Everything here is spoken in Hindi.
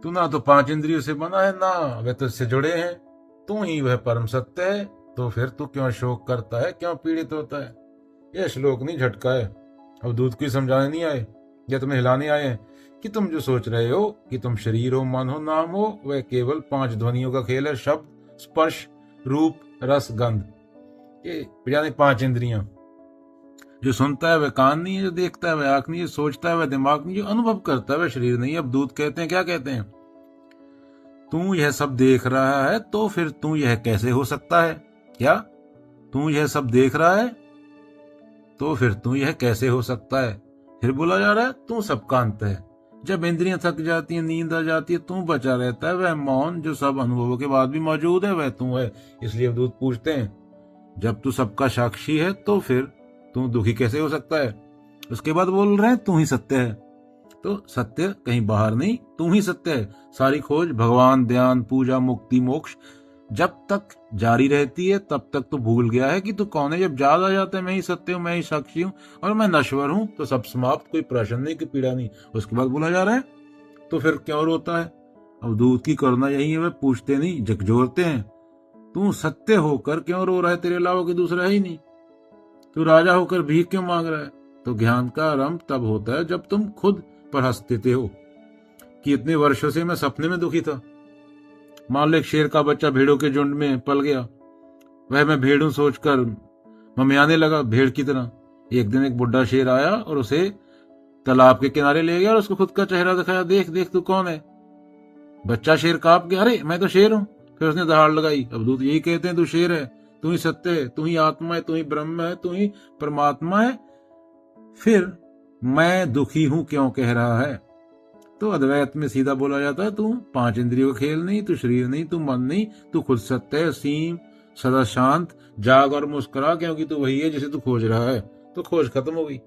तू ना तो पांच इंद्रियों से बना है, ना वे तुझसे जुड़े हैं। तू ही वह परम सत्य है, तो फिर तू क्यों शोक करता है, क्यों पीड़ित होता है? यह श्लोक नहीं झटका है। अब दूध को समझाने नहीं आए या तुम्हें हिलाने आए हैं कि तुम जो सोच रहे हो कि तुम शरीर हो, मन हो, नाम हो, वह केवल पांच ध्वनियों का खेल है। शब्द, स्पर्श, रूप, रस, गंध, ये यानी पांच इंद्रियां। जो सुनता है वह कान नहीं है, जो देखता है वह आंख नहीं है, जो सोचता है वह दिमाग नहीं, जो अनुभव करता है वह शरीर नहीं है। अब दूध कहते हैं, क्या कहते हैं? तू यह सब देख रहा है तो फिर तू यह कैसे हो सकता है? क्या तू यह सब देख रहा है तो फिर तू यह कैसे हो सकता है? फिर बोला जा रहा है तू सबका अंत है। जब इंद्रियां थक जाती हैं, नींद आ जाती है, तू बचा रहता है। वह मौन जो सब अनुभवों के बाद भी मौजूद है, वह तू है। इसलिए अवधूत पूछते हैं, जब तू सबका साक्षी है तो फिर तू दुखी कैसे हो सकता है? उसके बाद बोल रहे हैं तू ही सत्य है। तो सत्य कहीं बाहर नहीं, तू ही सत्य है। सारी खोज, भगवान, ध्यान, पूजा, मुक्ति, मोक्ष जब तक जारी रहती है तब तक तो भूल गया है कि तू कौन है। जब याद आ जाता है मैं ही सत्य हूँ, मैं ही साक्षी हूँ और मैं नश्वर हूँ, तो सब समाप्त, कोई प्रश्न नहीं, कोई पीड़ा नहीं। उसके बाद बोला जा रहा है तो फिर क्यों रोता है? अब दूध की करुणा यही है, वे पूछते नहीं, झकझोरते हैं। तू सत्य होकर क्यों रो रहा है? तेरे अलावा कोई दूसरा है ही नहीं। तू राजा होकर भीख क्यों मांग रहा है? तो ज्ञान का आरंभ तब होता है जब तुम खुद पर हंस देते हो कि इतने वर्षों से मैं सपने में दुखी था। मान लो एक शेर का बच्चा भेड़ों के झुंड में पल गया, वह मैं भेड़ हूं सोचकर ममियाने लगा भेड़ की तरह। एक दिन एक बुढ़ा शेर आया और उसे तालाब के किनारे ले गया और उसको खुद का चेहरा दिखाया, देख देख तू कौन है। बच्चा शेर कांप गया, अरे मैं तो शेर हूं। फिर उसने दहाड़ लगाई। अब दूत यही कहते हैं, तू शेर है, तू ही सत्य है, तू ही आत्मा है, तू ही ब्रह्म है, तू ही परमात्मा है। फिर मैं दुखी हूं क्यों कह रहा है? तो अद्वैत में सीधा बोला जाता है, तू पांच इंद्रियों का खेल नहीं, तू शरीर नहीं, तू मन नहीं, तू खुद सत्य है, सीम, सदा शांत, जाग और मुस्कुरा, क्योंकि तू वही है जिसे तू खोज रहा है। तो खोज खत्म हो गई।